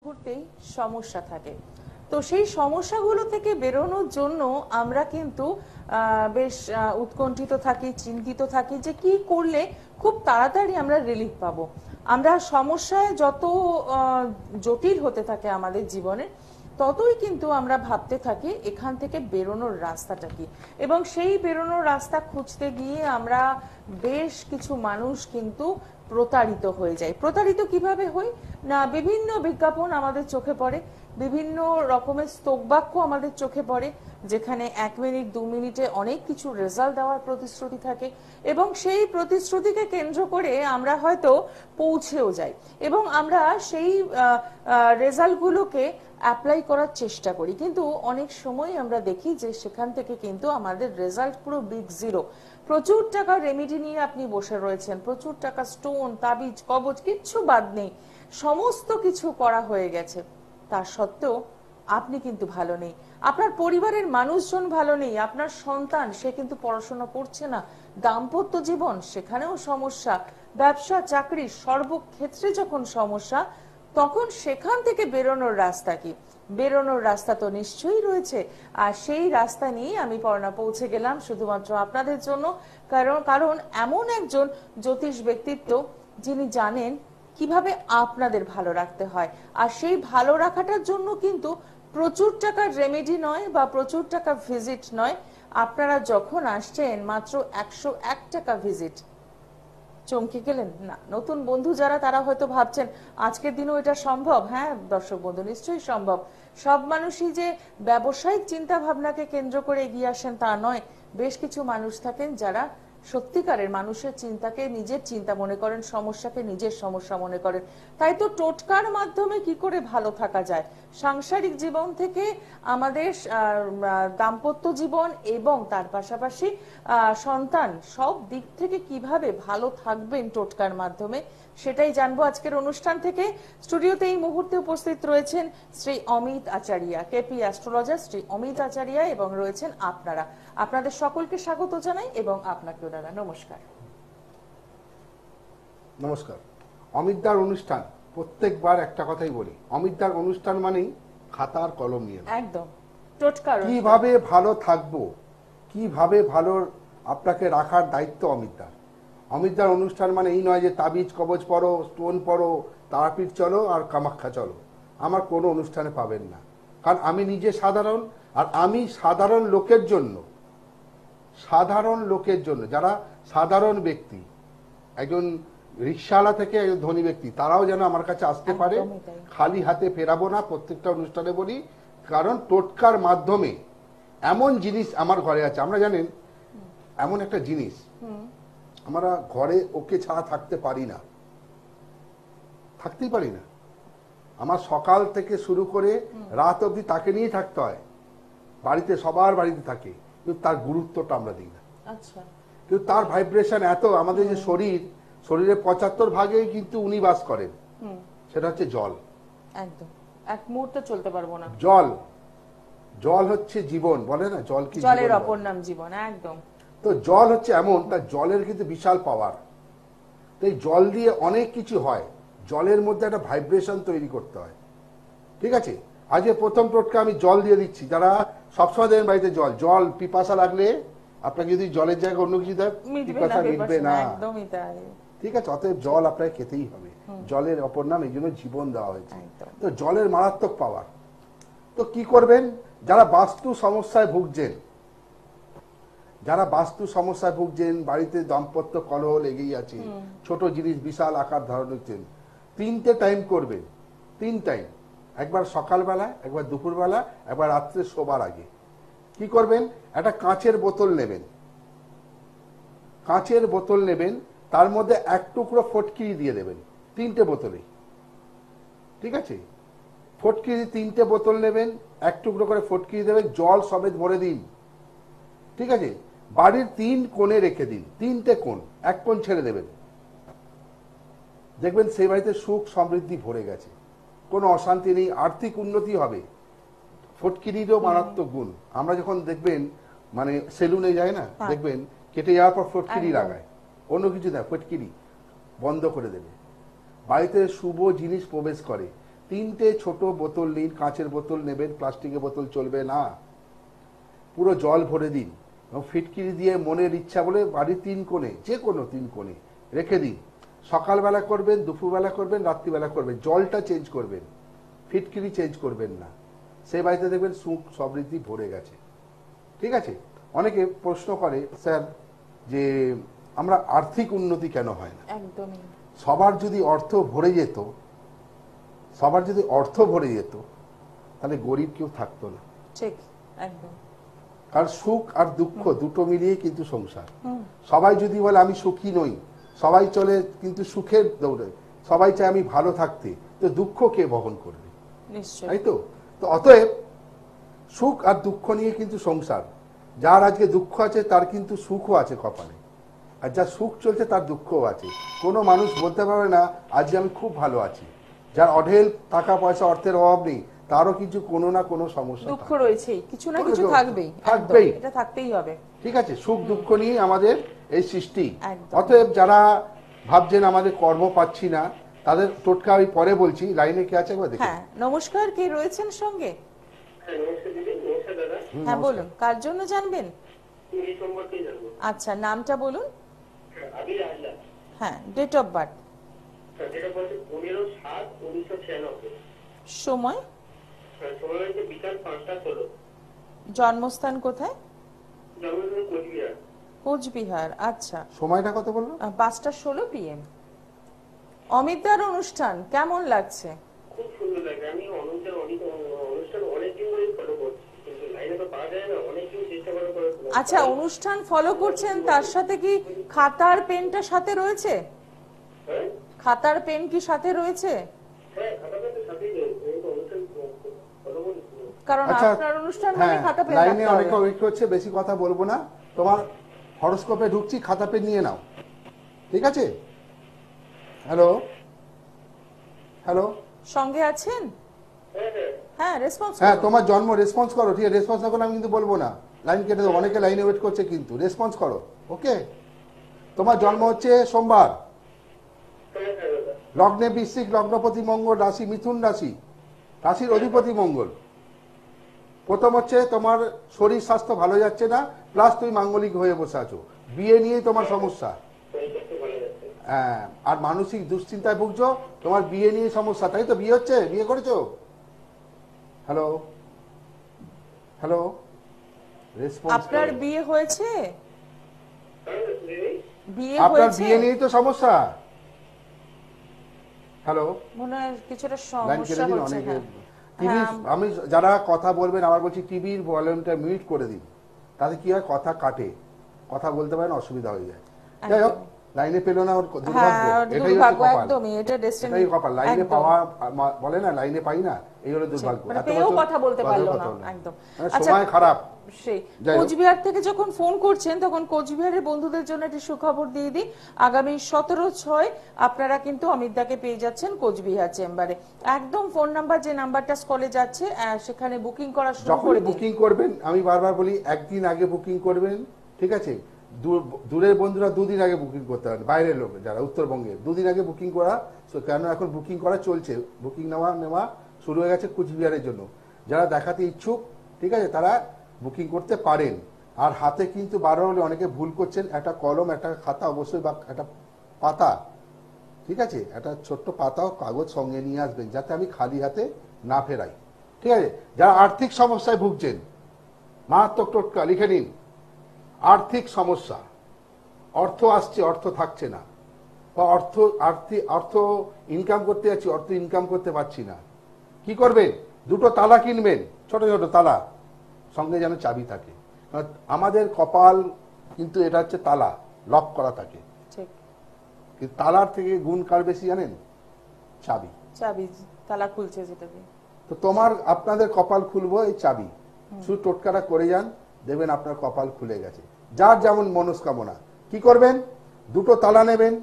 মুহূর্তেই সমস্যা থাকে। তো সেই সমস্যাগুলো থেকে বেরোনোর জন্য আমরা কিন্তু বেশ উৎকণ্ঠিত থাকি, চিন্তিত থাকি যে কি করলে খুব তাড়াতাড়ি আমরা রিলিফ পাবো। আমরা সমস্যায় যত জটিল হতে থাকে আমাদের জীবনে, ততই কিন্তু আমরা ভাবতে থাকি এখান থেকে বেরোনোর রাস্তাটা কি, এবং সেই বেরোনোর রাস্তা খুঁজতে গিয়ে আমরা বেশ কিছু মানুষ কিন্তু প্রতারিত হয়ে যায়। প্রতারিত কিভাবে হই না, বিভিন্ন বিজ্ঞাপন আমাদের চোখে পড়ে, বিভিন্ন রকমের স্তববাক্য আমাদের চোখে পড়ে, যেখানে 1 মিনিট 2 মিনিটে অনেক কিছু রেজাল্ট দেওয়ার প্রতিশ্রুতি থাকে, এবং সেই প্রতিশ্রুতিকে কেন্দ্র করে আমরা হয়তো পৌঁছেও যাই এবং আমরা সেই রেজাল্টগুলোকে অ্যাপ্লাই করার চেষ্টা করি। কিন্তু অনেক সময় আমরা দেখি যে সেখান থেকে কিন্তু আমাদের রেজাল্ট পুরো বিগ জিরো। প্রচুর টাকা রেমেডি নিয়ে আপনি বসে রয়েছেন, প্রচুর টাকা স্টোন, তাবিজ, কবজ, কিচ্ছু বাদ নেই, সমস্ত কিছু করা হয়ে গেছে, তা সত্ত্বেও আপনি কিন্তু ভালো নেই, আপনার পরিবারের মানুষজন ভালো নেই, আপনার সন্তান সে কিন্তু পড়াশোনা করছে না, দাম্পত্য জীবন সেখানেও সমস্যা, ব্যবসা চাকরি সর্বক্ষেত্রে যখন সমস্যা, তখন সেখান থেকে বেরোনোর রাস্তা কি? বেরোনোর রাস্তা তো নিশ্চয়ই রয়েছে, আর সেই রাস্তা নিয়ে আমি পর্ণা পৌঁছে গেলাম শুধুমাত্র আপনাদের জন্য। কারণ এমন একজন জ্যোতিষ ব্যক্তিত্ব যিনি জানেন কিভাবে আপনাদের ভালো রাখতে হয়, আর সেই ভালো রাখাটার জন্য কিন্তু প্রচুর টাকার রেমেডি নয় বা প্রচুর টাকা ভিজিট নয়, আপনারা যখন আসছেন মাত্র 101 টাকা ভিজিট। চমকে গেলেন না? নতুন বন্ধু যারা তারা হয়তো ভাবছেন আজকের দিনও এটা সম্ভব। হ্যাঁ দর্শক বন্ধু, নিশ্চয়ই সম্ভব। সব মানুষই যে ব্যবসায়িক চিন্তা ভাবনাকে কেন্দ্র করে এগিয়ে আসেন তা নয়, বেশ কিছু মানুষ থাকেন যারা সত্যিকারের মানুষের চিন্তাকে নিজের চিন্তা মনে করেন, সমস্যাকে নিজের সমস্যা মনে করেন। তাই তো টোটকার মাধ্যমে কি করে ভালো থাকা যায়, সাংসারিক জীবন থেকে আমাদের দাম্পত্য জীবন এবং তার পাশাপাশি সন্তান, সব দিক থেকে কিভাবে ভালো থাকবেন টোটকার মাধ্যমে, সেটাই জানবো আজকের অনুষ্ঠান থেকে। স্টুডিওতে এই মুহূর্তে উপস্থিত রয়েছেন শ্রী অমিত আচারিয়া, কেপি অ্যাস্ট্রোলজার শ্রী অমিত আচারিয়া, এবং রয়েছেন আপনারা। আপনাদের সকলকে স্বাগত জানাই এবং আপনাকেও দাদা নমস্কার। নমস্কার। অমিতদার অনুষ্ঠান, প্রত্যেকবার একটা কথাই বলি, অমিতদার অনুষ্ঠান মানেই খাতার কলম নিয়ে একদম টোটকার কিভাবে ভালো থাকবো, কিভাবে ভালো আপনাকে রাখার দায়িত্ব অমিতদার। অমিতদার অনুষ্ঠান মানে এই নয় যে তাবিজ কবজ পড়ো, স্টোন পড়ো, তারাপীঠ চলো আর কামাখ্যা চলো। আমার কোনো অনুষ্ঠানে পাবেন না, কারণ আমি নিজে সাধারণ, আর আমি সাধারণ লোকের জন্য, যারা সাধারণ ব্যক্তি, একজন রিক্সাওয়ালা থেকে একজন ধনী ব্যক্তি, তারাও যেন আমার কাছে আসতে পারে, খালি হাতে ফেরাবো না প্রত্যেকটা অনুষ্ঠানে বলি। কারণ টোটকার মাধ্যমে এমন জিনিস আমার ঘরে আছে, আমরা জানেন এমন একটা জিনিস, আমরা ঘরে ওকে ছাড়া থাকতেই পারি না। আমার সকাল থেকে শুরু করে রাত অবধি তাকে নিয়ে থাকতে হয়। বাড়িতে সবার বাড়িতে থাকে, কিন্তু তার গুরুত্বটা আমরা দিই না। আচ্ছা, কিন্তু তার ভাইব্রেশন এত, আমাদের যে শরীরের 75 ভাগেই কিন্তু উনি বাস করেন, সেটা হচ্ছে জল। একদম এক মুহূর্তে চলতে পারবো না। জল হচ্ছে জীবন, বলে না জল কি জলের অপর নাম জীবন। একদম। তো জল হচ্ছে এমন, তার জলের কিন্তু বিশাল পাওয়ার। তো এই জল দিয়ে অনেক কিছু হয়, জলের মধ্যে একটা ভাইব্রেশন তৈরি করতে হয়। ঠিক আছে, আজকে প্রথম টোটকা আমি জল দিয়ে দিচ্ছি। যারা সবসময় দেবেন বাড়িতে জল পিপাসা লাগলে, আপনাকে যদি জলের জায়গায় অন্য কিছু দেয় পিপাসা মিটবে না। ঠিক আছে, অতএব জল আপনাকে খেতেই হবে। জলের অপর নাম, এই জন্য জীবন দেওয়া হয়েছে। তো জলের মারাত্মক পাওয়ার। তো কি করবেন, যারা বাস্তু সমস্যায় ভুগছেন, বাড়িতে দাম্পত্য কলহ লেগেই আছে, ছোট জিনিস বিশাল আকার ধারণ হচ্ছেন, 3টে টাইম করবেন। 3 টাইম, একবার সকালবেলা, একবার দুপুরবেলা, একবার রাত্রে শোবার আগে। কি করবেন, একটা কাঁচের বোতল নেবেন, তার মধ্যে 1 টুকরো ফটকিরি দিয়ে দেবেন, 3টে বোতলে। ঠিক আছে, ফটকিরি 3টে বোতল নেবেন, 1 টুকরো করে ফটকিরি দেবেন, জল সমেত ভরে দিন। ঠিক আছে, বাড়ির 3 কোণে রেখে দিন, 3টে কোণ, 1 কোণ ছেড়ে দেবেন। দেখবেন সেই বাড়িতে সুখ সমৃদ্ধি ভরে গেছে, কোনো অশান্তি নেই, আর্থিক উন্নতি হবে। ফটকিরিরও মারাত্মক গুণ। আমরা যখন দেখবেন মানে সেলুনে যায় না, দেখবেন কেটে যাওয়ার পর ফটকিরি লাগায়, অন্য কিছু দেয়, ফটকিরি বন্ধ করে দেবে। বাড়িতে শুভ জিনিস প্রবেশ করে, 3টে ছোট বোতল নিন, কাঁচের বোতল নেবেন, প্লাস্টিকের বোতল চলবে না। পুরো জল ভরে দিন এবং ফিটকিরি দিয়ে মনের ইচ্ছা বলে বাড়ির 3 কোণে, যে কোনো 3 কোণে রেখে দিন। সকালবেলা করবেন, দুপুরবেলা করবেন, রাত্রিবেলা করবেন, জলটা চেঞ্জ করবেন, ফিটকিরি চেঞ্জ করবেন না। সেই বাড়িতে দেখবেন সুখ সমৃদ্ধি ভরে গেছে। ঠিক আছে? অনেকে প্রশ্ন করে, স্যার যে আমরা আর্থিক উন্নতি কেন হয় না? একদমই। সবার যদি অর্থ ভরে যেত, তাহলে গরিব কেউ থাকতো না। ঠিক, একদম। কারণ সুখ আর দুঃখ দুটো মিলিয়ে কিন্তু সংসার। সবাই যদি বলে আমি সুখী নই, সবাই চলে কিন্তু সুখের দৌড়ে, সবাই চায় আমি ভালো থাকতে, তো দুঃখ কে বহন করবে? নিশ্চয়ই। তাই তো? তো অতএব সুখ আর দুঃখ নিয়ে কিন্তু সংসার। যার আজকে দুঃখ আছে তার কিন্তু সুখও আছে কপালে, আর যার সুখ চলছে তার দুঃখও আছে। কোনো মানুষ বলতে পারবে না আজকে আমি খুব ভালো আছি। যার অঢেল টাকা পয়সা, অর্থের অভাব নেই, তারও কিছু কোনো না কোনো সমস্যা দুঃখ রয়েছেই, কিছু না কিছু থাকবেই। এটা থাকতেই হবে। ঠিক আছে? সুখ দুঃখ নিয়ে আমাদের এই সৃষ্টি। একদম। অতএব যারা ভাবছেন আমাদের কর্ম পাচ্ছি না, তাদের টোটকা আমি পরে বলছি। লাইনে কে আছে একবার দেখি। হ্যাঁ, নমস্কার, কে রয়েছেন সঙ্গে? হ্যাঁ, নমস্কার দিদি, নমস্কার দাদা। হ্যাঁ বলুন, কার জন্য জানবেন? এই সম্পর্কে জানবো। আচ্ছা, নামটা বলুন। আবির আহলাদ। হ্যাঁ, ডেট অফ বার্থ। যেটা বলছে 15/7/1996। সময়? সময় হচ্ছে বিকাল 5টা 16। জন্মস্থান কোথায়? জন্মদিন কোচবিহার। কোচবিহার। আচ্ছা, সময়টা কত বললো? 5টা 16 PM। অমিতদার অনুষ্ঠান কেমন লাগছে? খুব সুন্দর লাগে। আমি অনুষ্ঠান অনেকদিন ধরে ফলো করছি, কিন্তু লাইনে তো পাওয়া যায় না, অনেকদিন চেষ্টা করার পরে। আচ্ছা, অনুষ্ঠান ফলো করছেন, তার সাথে কি খাতার পেনটা সাথে রয়েছে? হ্যাঁ খাতার পেন কি সাথে রয়েছে? হ্যাঁ, খাতাটা তো সাথেই রয়েছে। আমি তো অনুষ্ঠান ফলো করছি। কারণ আচ্ছা, আপনার অনুষ্ঠান মানে হ্যাঁ, খাতা পেন লাইনে রাখতে অনেকে হবে। ওয়েট করছে, বেশি কথা বলবো না। তোমার হরোস্কোপে ঢুকছি, খাতা পেন নিয়ে নাও। ঠিক আছে? হ্যালো হ্যালো, সঙ্গে আছেন? হ্যাঁ হ্যাঁ হ্যাঁ, রেসপন্স হ্যাঁ, তোমার জন্ম, রেসপন্স করো। ঠিক আছে? রেসপন্স না করলে আমি কিন্তু বলবো না, লাইন কেটে দেবো। অনেকে লাইনে ওয়েট করছে, কিন্তু রেসপন্স করো। ওকে? তোমার জন্ম হচ্ছে সোমবার, হ্যাঁ হ্যাঁ দাদা। লগ্নে বৃশ্চিক, লগ্নপতি মঙ্গল, রাশি মিথুন রাশি, রাশির অধিপতি মঙ্গল। প্রথম হচ্ছে তোমার শরীর স্বাস্থ্য ভালো যাচ্ছে না, প্লাস তুমি মাঙ্গলিক হয়ে বসে আছো, বিয়ে নিয়েই তোমার সমস্যা। হ্যাঁ, আর মানসিক দুশ্চিন্তায় ভুগছো, তোমার বিয়ে নিয়ে সমস্যা। তাই তো? বিয়ে হচ্ছে, বিয়ে করেছো? Hello hello, response. আপনার বিয়ে হয়েছে? বিয়ে আপনার হয়েছে? বিয়ে নিয়েই তো সমস্যা। হ্যালো, মনে হয় কিছুটা লাইন কেটে সমস্যা দিন। হচ্ছে। অনেকে হ্যাঁ। টিভি, হ্যাঁ, আমি যারা কথা বলবেন আবার বলছি টিভির ভলিউমটা মিউট করে দিন, তাতে কি হয় কথা কাটে, কথা বলতে পারেন, অসুবিধা হয়ে যায়। যাই হোক, লাইনে পেলো না, ওর দুর্ভাগ্য। হ্যাঁ, এটাই হচ্ছে দুর্ভাগ্য, কপাল। একদমই, এটা ডেস্টিনি। এটাই কপাল। লাইনে একদম। পাওয়া, বলে না লাইনে পাই না, এই হলো দুর্ভাগ্য। মানে এত পেয়েও বছর কথা বলতে পারলো কথা না। বললাম। একদম। মানে আচ্ছা, সময় খারাপ। সেই যাই হোক। কোচবিহার থেকে যখন ফোন করছেন, তখন কোচবিহারের বন্ধুদের জন্য একটি সুখবর দিয়ে দিই। আগামী 17/6 আপনারা কিন্তু অমিতদাকে পেয়ে যাচ্ছেন কোচবিহার চেম্বারে। একদম ফোন নাম্বার, যে নাম্বারটা স্কলে যাচ্ছে, সেখানে বুকিং করা শুরু যখন করে দিন। বুকিং করবেন, আমি বারবার বলি একদিন আগে বুকিং করবেন। ঠিক আছে? দূরের বন্ধুরা 2 দিন আগে বুকিং করতে পারেন, বাইরের লোক যারা উত্তরবঙ্গের 2 দিন আগে বুকিং করা। কেন এখন বুকিং করা চলছে, বুকিং নেওয়া শুরু হয়ে গেছে কুচবিহারের জন্য। যারা দেখাতে ইচ্ছুক, ঠিক আছে, তারা বুকিং করতে পারেন। আর হাতে কিন্তু বারবার হলে অনেকে ভুল করছেন, একটা কলম, একটা খাতা অবশ্যই, বা একটা পাতা, ঠিক আছে, একটা ছোট্ট পাতা ও কাগজ সঙ্গে নিয়ে আসবেন, যাতে আমি খালি হাতে না ফেরাই। ঠিক আছে? যারা আর্থিক সমস্যায় ভুগছেন, মারাত্মক টোটকা লিখে নিন। আর্থিক সমস্যা, অর্থ আসছে, অর্থ থাকছে না, বা অর্থ ইনকাম করতে যাচ্ছি, অর্থ ইনকাম করতে পারছি না, কি করবেন? 2টো তালা কিনবেন, ছোট ছোট তালা, সঙ্গে যেন চাবি থাকে। কারণ আমাদের কপাল কিন্তু এটা হচ্ছে তালা, লক করা থাকে। ঠিক। কিন্তু তালার থেকে গুণ কার বেশি জানেন? চাবি। চাবি তালা খুলছে যেটাকে। তো আপনাদের কপাল খুলবো এই চাবি। শুধু টোটকাটা করে যান, দেখবেন আপনার কপাল খুলে গেছে। যার যেমন মনস্কামনা। কি করবেন? 2টো তালা নেবেন,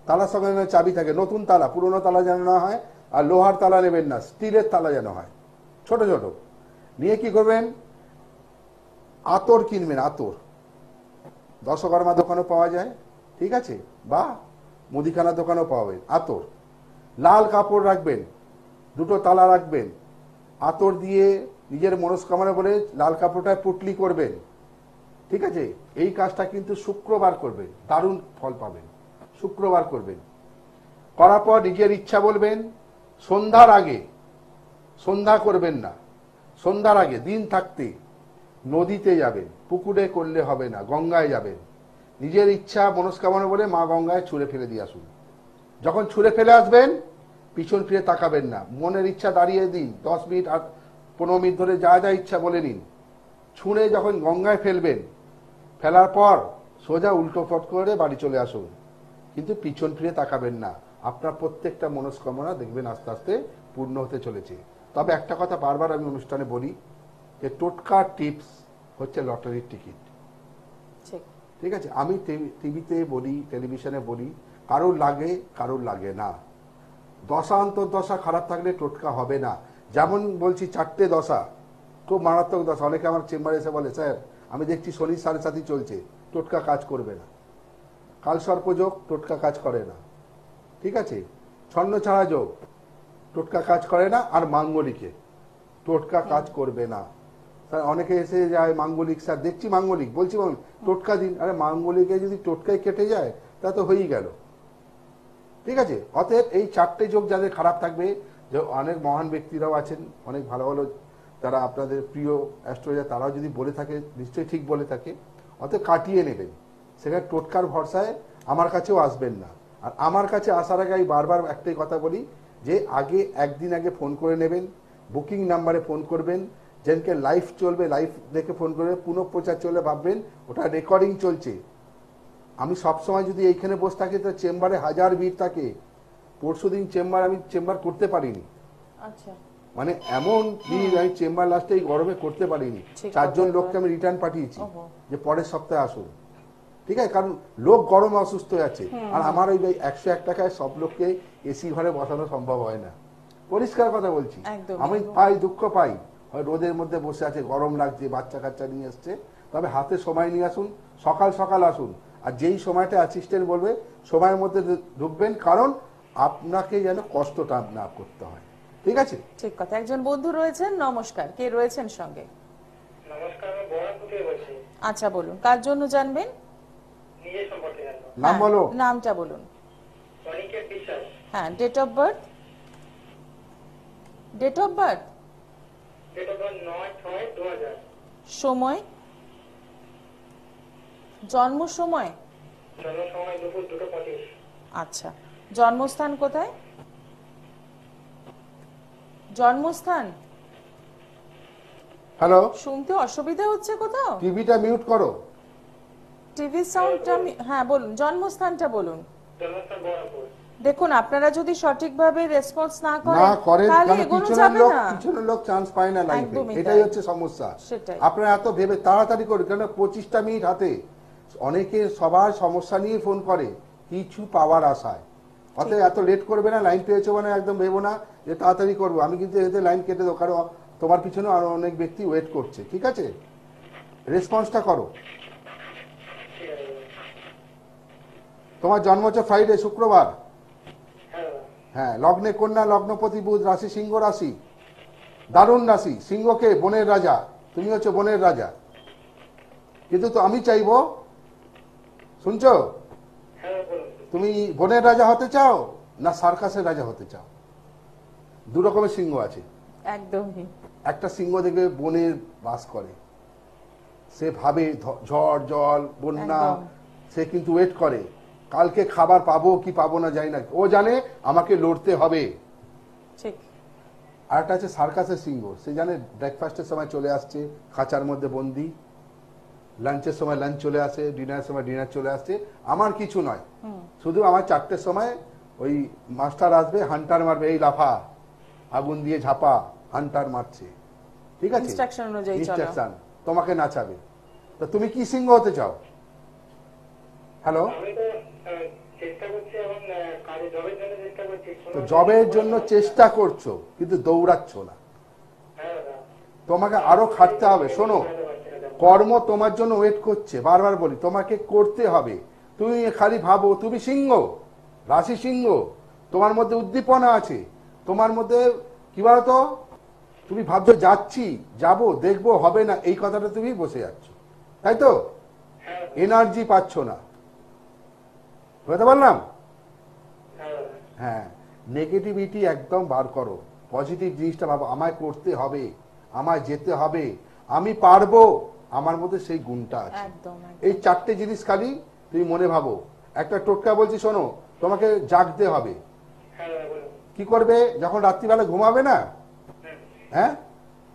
তালার সঙ্গে যেন চাবি থাকে, নতুন তালা, পুরোনো তালা যেন না হয়। আর লোহার তালা নেবেন না, স্টিলের তালা যেন হয়, ছোট ছোট। নিয়ে কি করবেন? আতর কিনবেন, আতর। দশকর্মা দোকানও পাওয়া যায়, ঠিক আছে, বা মুদিখানা দোকানও পাবেন। আতর, লাল কাপড় রাখবেন, দুটো তালা রাখবেন, আতর দিয়ে নিজের মনস্কামনা বলে লাল কাপড়টায় পুটলি করবেন, ঠিক আছে? এই কাজটা কিন্তু শুক্রবার করবেন, দারুণ ফল পাবেন। শুক্রবার করবেন, করার পর নিজের ইচ্ছা বলবেন। সন্ধ্যার আগে, সন্ধ্যা করবেন না, সন্ধ্যার আগে দিন থাকতে নদীতে যাবেন, পুকুরে করলে হবে না, গঙ্গায় যাবেন, নিজের ইচ্ছা মনস্কামনা বলে মা গঙ্গায় ছুঁড়ে ফেলে দিয়ে আসুন। যখন ছুঁড়ে ফেলে আসবেন পিছন ফিরে তাকাবেন না, মনের ইচ্ছা দাঁড়িয়ে দিন, 10 মিনিট আর 15 মিনিট ধরে যা যা ইচ্ছা বলে নিন। ছুঁড়ে যখন গঙ্গায় ফেলবেন, ফেলার পর সোজা উল্টো পট করে বাড়ি চলে আসুন, কিন্তু পিছন ফিরে তাকাবেন না। আপনার প্রত্যেকটা মনস্কামনা দেখবেন আস্তে আস্তে পূর্ণ হতে চলেছে। তবে একটা কথা বারবার আমি অনুষ্ঠানে বলি, যে টোটকা টিপস হচ্ছে লটারির টিকিট, ঠিক। ঠিক আছে? আমি টিভিতে বলি, টেলিভিশনে বলি, কারোর লাগে কারোর লাগে না। দশা অন্তর্দশা খারাপ থাকলে টোটকা হবে না। যেমন বলছি 4টে দশা খুব মারাত্মক দশা, অনেকে আমার চেম্বারে এসে বলে, স্যার আমি দেখছি শনি 7.5 চলছে, টোটকা কাজ করবে না। কালসর্পযোগ টোটকা কাজ করে না, ঠিক আছে? ছন্নছাড়া যোগ টোটকা কাজ করে না, আর মাঙ্গলিকে টোটকা কাজ করবে না। স্যার অনেকে এসে যায় মাঙ্গলিক, স্যার দেখছি মাঙ্গলিক, বলছি টোটকা দিন। আরে মাঙ্গলিকে যদি টোটকায় কেটে যায় তা তো হয়েই গেল, ঠিক আছে? অতএব এই 4টে যোগ যাদের খারাপ থাকবে, যে অনেক মহান ব্যক্তিরাও আছেন, অনেক ভালো ভালো যারা আপনাদের প্রিয় অ্যাস্ট্রোলজার, তারাও যদি বলে থাকে নিশ্চয়ই ঠিক বলে থাকে। অতএব কাটিয়ে নেবেন, সেখানে টোটকার ভরসায় আমার কাছেও আসবেন না। আর আমার কাছে আসার আগে আমি বারবার একটাই কথা বলি, যে আগে একদিন আগে ফোন করে নেবেন, বুকিং নাম্বারে ফোন করবেন। যেদিনকে লাইভ চলবে লাইভ দেখে ফোন করবে, পুনঃপ্রচার চলবে ভাববেন ওটা রেকর্ডিং চলছে। আমি সবসময় যদি এইখানে বসে থাকি তো চেম্বারে হাজার ভিড় থাকে। পরশুদিন আমি চেম্বার করতে পারিনি, আচ্ছা, মানে এমন ভিড়, আমি চেম্বার লাস্টে এই গরমে করতে পারিনি। ঠিক 4 জন কথা। লোককে আমি রিটার্ন পাঠিয়েছি ওহো। যে পরের সপ্তাহে আসুন, ঠিক আছে? কারণ লোক গরমে অসুস্থ হয়ে আছে, আর আমার ওই 101 টাকায় সব লোককে এসি ঘরে বসানো সম্ভব হয় না। পরিষ্কার কথা বলছি, একদম, আমি একদম। পাই, দুঃখ পাই, হয় রোদের মধ্যে বসে আছে, গরম লাগছে, বাচ্চা কাচ্চা নিয়ে আসছে, তবে হাতে সময় নিয়ে আসুন, সকাল সকাল আসুন। আর যেই সময়টা অ্যাসিস্ট্যান্ট বলবে সময়ের মধ্যে ঢুকবেন, কারণ আপনাকে যেন কষ্টটা না করতে হয়, ঠিক আছে? ঠিক কথা। একজন বন্ধু রয়েছেন, নমস্কার, কে রয়েছেন সঙ্গে? নমস্কার, আমি বহরমপুর থেকে বলছি। আচ্ছা বলুন, কার জন্য জানবেন? নিজের সম্পর্কে জানবো। নাম হ্যাঁ, বলো। নামটা বলুন। অনিকেত বিশ্বাস। হ্যাঁ, date of birth. Date of birth, date of birth 9/6/2000। সময়, জন্ম সময়। জন্ম সময় দুপুর 2:25। আচ্ছা, জন্মস্থান কোথায়? জন্মস্থান হ্যালো, শুনতে অসুবিধা হচ্ছে কোথাও? টিভিটা মিউট করো। টিভি সাউন্ডটা হ্যাঁ বলুন, জন্মস্থানটা বলুন। জন্মস্থান বহরমপুর। দেখুন, আপনারা যদি সঠিকভাবে রেসপন্স না না করেন, তাহলে কারণ এগোনো পিছনের যাবে লোক না। পিছনের লোক চান্স পায় না লাইফে, একদমই এটাই তাই। হচ্ছে সমস্যা। সেটাই। আপনারা এত ভেবে তাড়াতাড়ি করুন, কেন 25টা মিনিট হাতে, অনেকে সবার সমস্যা নিয়ে ফোন করে কিছু পাওয়ার আশায়। অতএব এত লেট করবে না, লাইন পেয়েছো মানে একদম ভেবো না যে তাড়াতাড়ি করবো, আমি কিন্তু এতে লাইন কেটে দেবো, কারণ তোমার পিছনে আরো অনেক ব্যক্তি ওয়েট করছে, ঠিক আছে? রেসপন্সটা করো। ঠিক আছে। তোমার জন্ম হচ্ছে ফ্রাইডে, শুক্রবার। হ্যাঁ, হ্যাঁ, লগ্নে কন্যা, লগ্নপতি বুধ, রাশি সিংহ রাশি, দারুণ রাশি। সিংহকে বনের রাজা, তুমি হচ্ছে বনের রাজা। কিন্তু তো আমি চাইবো, শুনছো, হ্যাঁ বলুন। তুমি বনের রাজা হতে চাও না সার্কাসের রাজা হতে চাও? দু রকমের সিংহ আছে। একদমই। একটা সিংহ দেখবে বনের বাস করে, সে ভাবে ঝড় জল বন্যা, একদম। সে কিন্তু ওয়েট করে কালকে খাবার পাবো কি পাবো না জানি না, ও জানে আমাকে লড়তে হবে। ঠিক। আর একটা আছে সার্কাসের সিংহ, সে জানে ব্রেকফাস্টের সময় চলে আসছে খাঁচার মধ্যে বন্দি, লাঞ্চের সময় লাঞ্চ চলে আসে, ডিনারের সময় ডিনার চলে আসছে, আমার কিছু নয়, শুধু আমার 4টের সময় ওই মাস্টার আসবে, হান্টার মারবে, এই লাফা, আগুন দিয়ে ঝাপা, হান্টার মারছে, ঠিক আছে? Instruction অনুযায়ী চলো। ইনস্ট্রাকশন, তোমাকে নাচাবে। তো তুমি কি সিংহ হতে চাও? হ্যালো, আমি তো চেষ্টা করছি, এবং কাজে জবের জন্য চেষ্টা করছি। তো জবের জন্য চেষ্টা করছো কিন্তু দৌড়াচ্ছ না, হ্যাঁ দাদা। তোমাকে আরো খাটতে হবে। শোনো, কর্ম তোমার জন্য ওয়েট করছে, বারবার বলি তোমাকে করতে হবে। তুমি খালি ভাবো তুমি সিংহ, রাশি সিংহ, তোমার মধ্যে উদ্দীপনা আছে, তোমার মধ্যে কি বলতো, তুমি ভাবছো যাচ্ছি, যাবো, দেখবো, হবে না, এই কথাটা তুমি বসে যাচ্ছ, তাই তো? হ্যাঁ এনার্জি পাচ্ছ না, বুঝতে পারলাম? হ্যাঁ হ্যাঁ, নেগেটিভিটি একদম বার করো, পজিটিভ জিনিসটা ভাবো, আমায় করতে হবে, আমায় যেতে হবে, আমি পারবো, আমার মধ্যে সেই গুণটা আছে। একদম এই চারটে জিনিস খালি তুমি মনে ভাবো। একটা টোটকা বলছি শোনো, তোমাকে জাগতে হবে। হ্যাঁ বলুন। কি করবে যখন রাত্রিবেলা ঘুমাবে না? হ্যাঁ,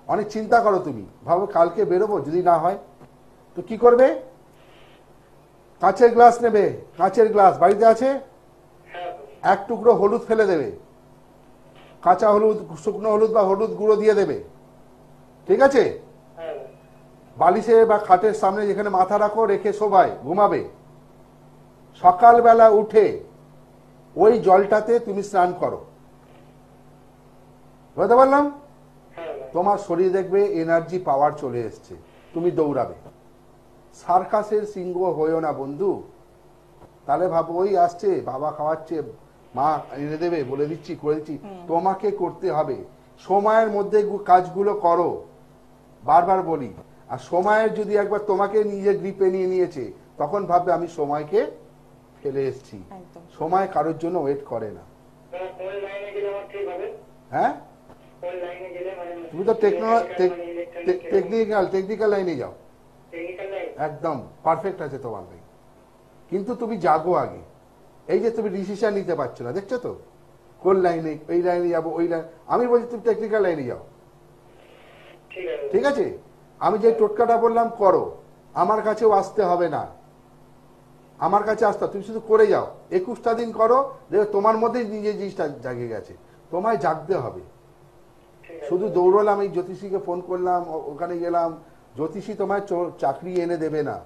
অনেক চিন্তা করো তুমি, ভাবো কালকে বেরোবো, যদি না হয় তো কি করবে? কাঁচের গ্লাস নেবে, কাঁচের গ্লাস বাড়িতে আছে, হ্যাঁ এক টুকরো হলুদ ফেলে দেবে, কাঁচা হলুদ, শুকনো হলুদ বা হলুদ গুঁড়ো দিয়ে দেবে, ঠিক আছে? হ্যাঁ বালিশে বা খাটের সামনে যেখানে মাথা রাখো, রেখে শোবায় ঘুমাবে। সকালবেলা উঠে ওই জলটাতে তুমি স্নান করো, বুঝতে পারলাম? হ্যাঁ তোমার শরীর দেখবে এনার্জি পাওয়ার চলে এসছে, তুমি দৌড়াবে। সার্কাসের সিংহ হয়েও না বন্ধু, তাহলে ভাবো ওই আসছে, বাবা খাওয়াচ্ছে, মা এনে দেবে, বলে দিচ্ছি, করে দিচ্ছি, তোমাকে করতে হবে। সময়ের মধ্যে কাজগুলো করো, বারবার বলি। আর সময়ের যদি একবার তোমাকে নিজে গ্রিপে নিয়ে নিয়েছে, তখন ভাববে আমি সময়কে ফেলে এসেছি। একদম। সময় কারোর জন্য ওয়েট করে না। কোন লাইনে গেলে আমার ঠিক হবে? হ্যাঁ, কোন লাইনে গেলে মানে তুমি তো টেকনিক্যাল লাইনে যাও, টেকনিক্যাল লাইন? একদম পারফেক্ট আছে তোমার লাইন। কিন্তু তুমি জাগো আগে। এই যে তুমি ডিসিশন নিতে পারছো না, দেখছো তো, কোন লাইনে, এই লাইনে যাবো, ওই লাইন, আমি বলছি তুমি টেকনিক্যাল লাইনে যাও, ঠিক আছে ঠিক আছে? আমি যে টোটকাটা বললাম করো, আমার কাছেও আসতে হবে না, আমার কাছে আসতে, তুমি শুধু করে যাও, 21টা দিন করো, দেখো তোমার মধ্যেই নিজের জিনিসটা জাগে গেছে। তোমায় জাগতে হবে। ঠিক আছে শুধু দৌড়লাম, এই জ্যোতিষীকে ফোন করলাম, ওখানে গেলাম, জ্যোতিষী তোমায় চাকরি এনে দেবে না,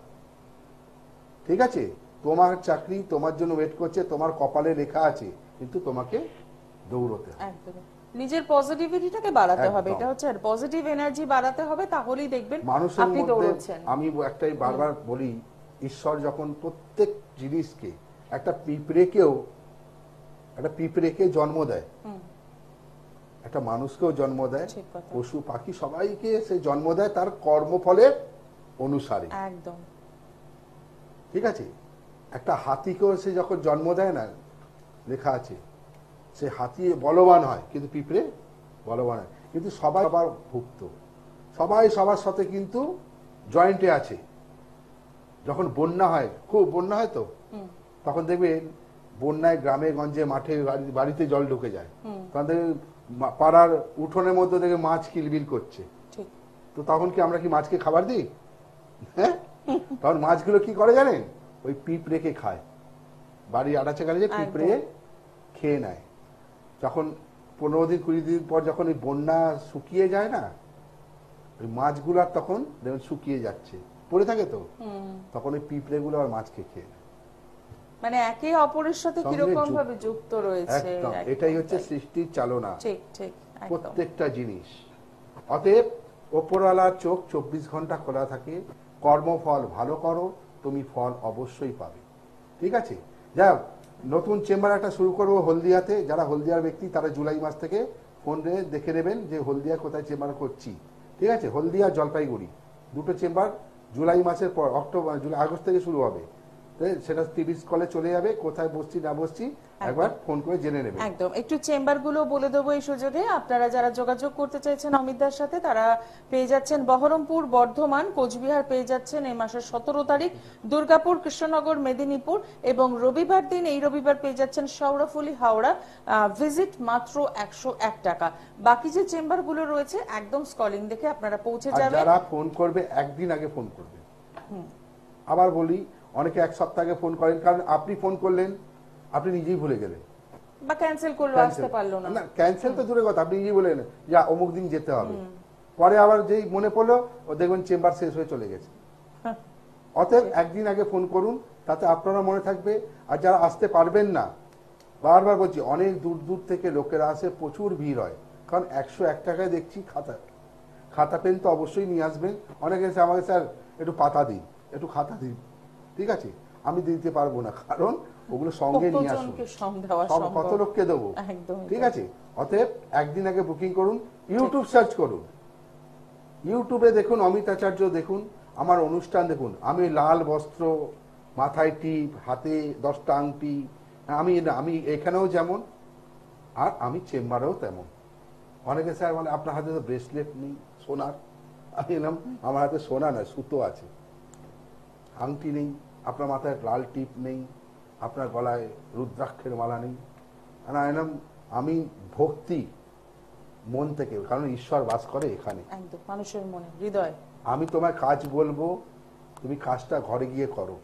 ঠিক আছে? তোমার চাকরি তোমার জন্য ওয়েট করছে, তোমার কপালে লেখা আছে, কিন্তু তোমাকে দৌড়তে হবে। একদমই। নিজের পজিটিভিটিটাকে বাড়াতে হবে, একদম। এটা হচ্ছে পজিটিভ এনার্জি বাড়াতে হবে, তাহলেই দেখবেন মানুষের আপনি মধ্যে দৌড়চ্ছেন। আমি একটাই বারবার বলি, ঈশ্বর যখন প্রত্যেক জিনিসকে, একটা পিঁপড়েকে জন্ম দেয়, একটা মানুষকেও জন্ম দেয়, ঠিক কথা। পশু পাখি সবাইকে সে জন্ম দেয় তার কর্মফলের অনুসারে, একদম। ঠিক আছে? একটা হাতিকেও সে যখন জন্ম দেয় না, লেখা আছে সে হাতি বলবান হয়, কিন্তু পিঁপড়ে বলবান হয়, কিন্তু সবাই সবার ভুক্ত, সবাই সবার সাথে কিন্তু জয়েন্টে আছে। যখন বন্যা হয়, খুব বন্যা হয় তো, তখন দেখবেন বন্যায় গ্রামে গঞ্জে মাঠে বাড়িতে জল ঢুকে যায়, তখন দেখবেন পাড়ার উঠোনের মধ্যে দেখে মাছ কিলবিল করছে। ঠিক। তো তখন কি আমরা কি মাছকে খাবার দিই? হ্যাঁ, তখন মাছগুলো কি করে জানেন? ওই পিঁপড়েকে খায়, বাড়ির আড়াচে গালে যে পিঁপড়ে খেয়ে নেয়। যখন 15 দিন 20 দিন পর যখন ওই বন্যা শুকিয়ে যায় না, ওই মাছগুলো আর তখন দেখবেন শুকিয়ে যাচ্ছে, পড়ে থাকে তো, তখন ওই পিঁপড়েগুলো আর মাছকে খেয়ে নেয়। মানে একে অপরের সাথে সঙ্গে কিরকম যুক্ত। ভাবে যুক্ত রয়েছে। একদম, একদম এটাই হচ্ছে তাই। সৃষ্টির চালনা, ঠিক ঠিক একদম। প্রত্যেকটা জিনিস। অতএব ওপরওয়ালার চোখ 24 ঘন্টা খোলা থাকে, কর্মফল ভালো করো, তুমি ফল অবশ্যই পাবে, ঠিক আছে? যাই হোক, নতুন চেম্বার একটা শুরু করবো হলদিয়াতে। যারা হলদিয়ার ব্যক্তি তারা জুলাই মাস থেকে ফোনে দেখে নেবেন যে হলদিয়া কোথায় চেম্বার করছি, ঠিক আছে? হলদিয়া জলপাইগুড়ি দুটো চেম্বার জুলাই মাসের পর, আগস্ট থেকে শুরু হবে। সেটা টিভির কলে চলে যাবে, কোথায় বসছি না বসছি একবার ফোন করে জেনে নেবে। একদম। একটু চেম্বার গুলো বলে দেবো এই সুযোগে। আপনারা যারা যোগাযোগ করতে চাইছেন অমিতদার সাথে, তারা পেয়ে যাচ্ছেন বহরমপুর, বর্ধমান, কোচবিহার পেয়ে যাচ্ছেন এই মাসের 17 তারিখ, দুর্গাপুর, কৃষ্ণনগর, মেদিনীপুর, এবং রবিবার দিন, এই রবিবার পেয়ে যাচ্ছেন শেওড়াফুলি, হাওড়া। ভিজিট মাত্র 101 টাকা। বাকি যে চেম্বার গুলো রয়েছে একদম স্কলিং দেখে আপনারা পৌঁছে আর যাবেন। যারা ফোন করবে একদিন আগে ফোন করবে। আবার বলি, অনেকে এক সপ্তাহ আগে ফোন করেন, কারণ আপনি ফোন করলেন, আপনি নিজেই ভুলে গেলেন, বা ক্যান্সেল করলো, আসতে পারলো না। না ক্যান্সেল তো দূরের কথা, আপনি নিজেই বলেন যা অমুক দিন যেতে হবে, পরে আবার যেই মনে পড়লো ও দেখবেন চেম্বার শেষ হয়ে চলে গেছে। অতএব একদিন আগে ফোন করুন, তাতে আপনারা মনে থাকবে। আর যারা আসতে পারবেন না, বারবার বলছি, অনেক দূর দূর থেকে লোকেরা আসে, প্রচুর ভিড় হয়, কারণ 101 টাকায় দেখছি খাতা পেন তো অবশ্যই নিয়ে আসবেন। অনেকে এসে আমাকে স্যার একটু পাতা দিন, একটু খাতা দিন, ঠিক আছে? আমি দিতে পারবো না, কারণ ওগুলো সঙ্গে নিয়ে আসুন। কতজনকে সম দেওয়া সব সম্ভব? কত লোককে দেবো, একদমই ঠিক তাই। আছে? অতএব একদিন আগে বুকিং করুন, ইউটিউব সার্চ করুন, ইউটিউবে দেখুন অমিত আচার্য দেখুন, আমার অনুষ্ঠান দেখুন। আমি লাল বস্ত্র, মাথায় টিপ, হাতে 10টা আংটি, আমি এখানেও যেমন, আর আমি চেম্বারেও তেমন। অনেকে স্যার মানে আপনার হাতে তো ব্রেসলেট নেই সোনার। আমি এলাম আমার হাতে সোনা নয়, সুতো আছে, আংটি নেই, আপনার মাথায় লাল টিপ নেই, আপনার গলায় রুদ্রাক্ষের মালা নেই। এলাম আমি ভক্তি মন থেকে, কারণ ঈশ্বর বাস করে এখানে। একদম মানুষের মনে, হৃদয়। আমি তোমার কাজ বলবো, তুমি কাজটা ঘরে গিয়ে করো।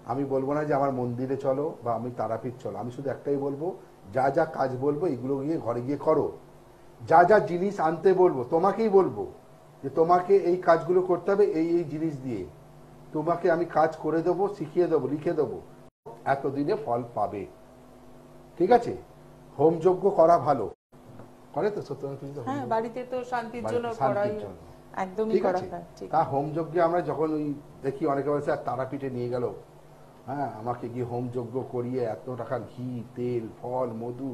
আমি বলবো না যে আমার মন্দিরে চলো বা আমি তারাপীঠ চলো, আমি শুধু একটাই বলবো, যা যা কাজ বলবো এগুলো গিয়ে ঘরে গিয়ে করো। যা যা জিনিস আনতে বলবো তোমাকেই বলবো যে তোমাকে এই কাজগুলো করতে হবে, এই এই জিনিস দিয়ে তোমাকে আমি কাজ করে দেবো, শিখিয়ে দেবো, লিখে দেবো, এতদিনে ফল পাবে। ঠিক আছে? হোমযজ্ঞ করা ভালো, করে তো সত্যনারায়ণ পুজোতে হ্যাঁ, হোমযজ্ঞ? বাড়িতে তো শান্তির জন্য শান্তির করাই জন্য। একদমই ঠিক করা আছে? হয়। ঠিক। তা হোমযজ্ঞে আমরা যখন ওই দেখি অনেকে বলছে আর তারাপীঠে নিয়ে গেল, হ্যাঁ আমাকে গিয়ে হোমযজ্ঞ করিয়ে এত টাকা ঘি, তেল, ফল, মধু,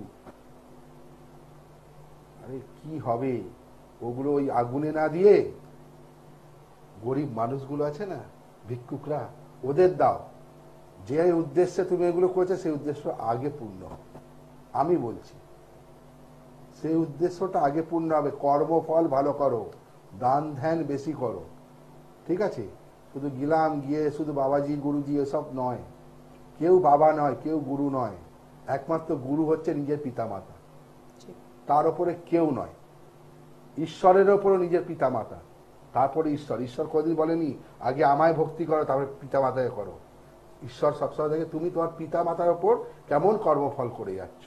আরে কি হবে ওগুলো ওই আগুনে না দিয়ে গরিব মানুষগুলো আছে না, ভিক্ষুকরা, ওদের দাও। যে উদ্দেশ্যে তুমি এগুলো করছো সেই উদ্দেশ্য আগে পূর্ণ হবে। আমি বলছি সেই উদ্দেশ্যটা আগে পূর্ণ হবে। কর্মফল ভালো করো, দান ধ্যান বেশি করো, ঠিক আছে? শুধু গিলাম গিয়ে শুধু বাবাজি গুরুজি এসব নয়। কেউ বাবা নয়, কেউ গুরু নয়, একমাত্র গুরু হচ্ছে নিজের পিতামাতা, ঠিক। তার উপরে কেউ নয়। ঈশ্বরের ওপরও নিজের পিতামাতা, তারপরে ঈশ্বর। ঈশ্বর কোনদিন বলেনি আগে আমায় ভক্তি করো তারপরে পিতামাতাকে করো। ঈশ্বর সবসময় দেখে তুমি তোমার পিতামাতার ওপর কেমন কর্মফল করে যাচ্ছ,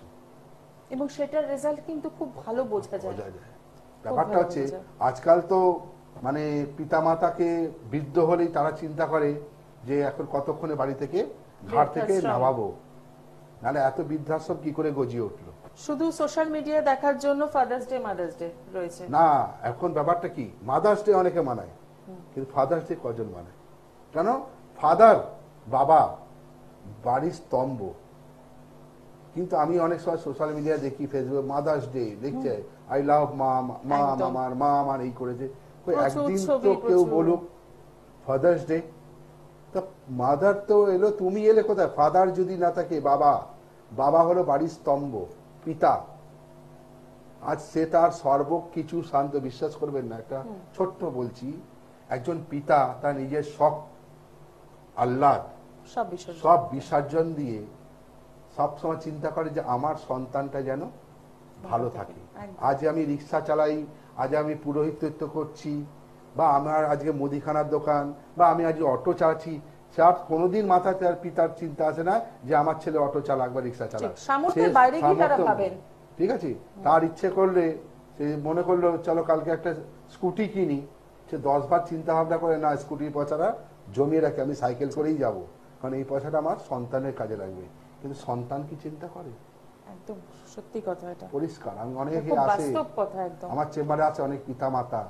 এবং সেটার রেজাল্ট কিন্তু খুব ভালো বোঝা যায়। বোঝা যায়। ব্যাপারটা ভালো হচ্ছে বোঝা যায়। আজকাল তো মানে পিতামাতাকে বৃদ্ধ হলেই তারা চিন্তা করে যে এখন কতক্ষণে বাড়ি থেকে ঘাট থেকে বৃদ্ধাশ্রম। নামাবো, নাহলে এত বৃদ্ধাশ্রম কি করে গজিয়ে উঠলো। শুধু সোশ্যাল মিডিয়া দেখার জন্য ফাদার্স ডে, মাদার্স ডে রয়েছে। না, এখন ব্যাপারটা কি, মাদার্স ডে অনেকে মানায়, কিন্তু ফাদার্স ডে কজন মানায়? কেন? ফাদার, বাবা, বাড়ির স্তম্ভ। কিন্তু আমি অনেক সময় সোশ্যাল মিডিয়া দেখি, ফেসবুক মাদার্স ডে দেখছে, আই লাভ মা, মা একদম। আমার এই করেছে। কই প্রচুর একদিন ছবি, তো কেউ প্রচুর। বলুক ফাদার্স ডে। তা মাদার তো এলো, তুমি এলে কোথায়? ফাদার যদি না থাকে, বাবা, বাবা হলো বাড়ির স্তম্ভ, পিতা। আজ সে তার সর্বকিছু শান্ত, বিশ্বাস করবেন না, একটা ছোট্ট বলছি, একজন পিতা তার নিজের সব আহ্লাদ, সব বিষয়। সব বিসর্জন দিয়ে সব সময় চিন্তা করে যে আমার সন্তানটা যেন ভালো থাকে। একদম। আজ আমি রিক্সা চালাই, আজ আমি পুরোহিতত্ব করছি, বা আমার আজকে মুদিখানার দোকান, বা আমি আজ অটো চালাচ্ছি, তার কোনোদিন মাথায় তার পিতার চিন্তা আসে না যে আমার ছেলে অটো চালাক বা রিক্সা চালাক। ঠিক, সামর্থ্যের বাইরে গিয়ে তারা সামর্থ্য- ভাবেন। ঠিক আছে? তার ইচ্ছে করলে সে মনে করলো চলো কালকে একটা স্কুটি কিনি, সে 10 বার চিন্তা ভাবনা করে না, স্কুটির পয়সাটা জমিয়ে রাখে, আমি সাইকেল করেই যাব, কারণ এই পয়সাটা আমার সন্তানের কাজে লাগবে। কিন্তু সন্তান কি চিন্তা করে? একদম সত্যি কথা, এটা পরিষ্কার। আমি অনেকে খুব আসে বাস্তব কথা। একদম আমার চেম্বারে, আছে অনেক পিতা মাতা,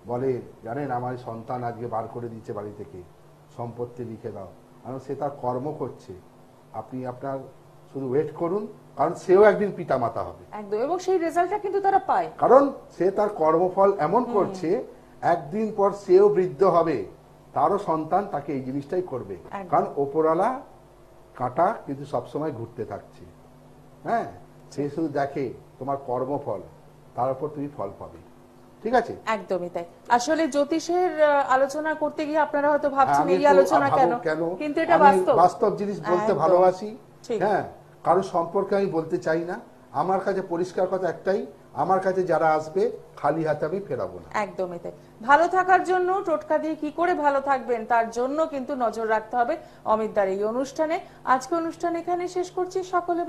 বলে জানেন আমার সন্তান আজকে বার করে দিচ্ছে বাড়ি থেকে, সম্পত্তি লিখে দাও। কারণ সে তার কর্ম করছে, আপনি আপনার শুধু ওয়েট করুন, কারণ সেও একদিন পিতা মাতা হবে। একদম, এবং সেই রেজাল্টটা কিন্তু তারা পায়। কারণ সে তার কর্মফল এমন করছে, একদিন পর সেও বৃদ্ধ হবে, তারও সন্তান তাকে এই জিনিসটাই করবে। একদম। কারণ ওপরওয়ালা কাঁটা কিন্তু সবসময় ঘুরতে থাকছে। হ্যাঁ, সে শুধু দেখে তোমার কর্মফল, তার উপর তুমি ফল পাবে। ঠিক আছে? একদমই তাই। আসলে জ্যোতিষের আলোচনা করতে গিয়ে আপনারা হয়তো ভাবছেন আমি এই একটু আলোচনা ভাবুক কেন, কিন্তু এটা আমি বাস্তব। বাস্তব জিনিস বলতে একদম। ভালোবাসি। ঠিক। হ্যাঁ, কারো সম্পর্কে আমি বলতে চাই না। আমার কাছে পরিষ্কার কথা একটাই, আমার কাছে যারা আসবে খালি হাতে আমি ফেরাবো না। একদমই তাই। ভালো থাকার জন্য, টোটকা দিয়ে কি করে ভালো থাকবেন তার জন্য কিন্তু নজর রাখতে হবে অমিতদার এই অনুষ্ঠানে। আজকে অনুষ্ঠান এখানে শেষ করছি। সকলে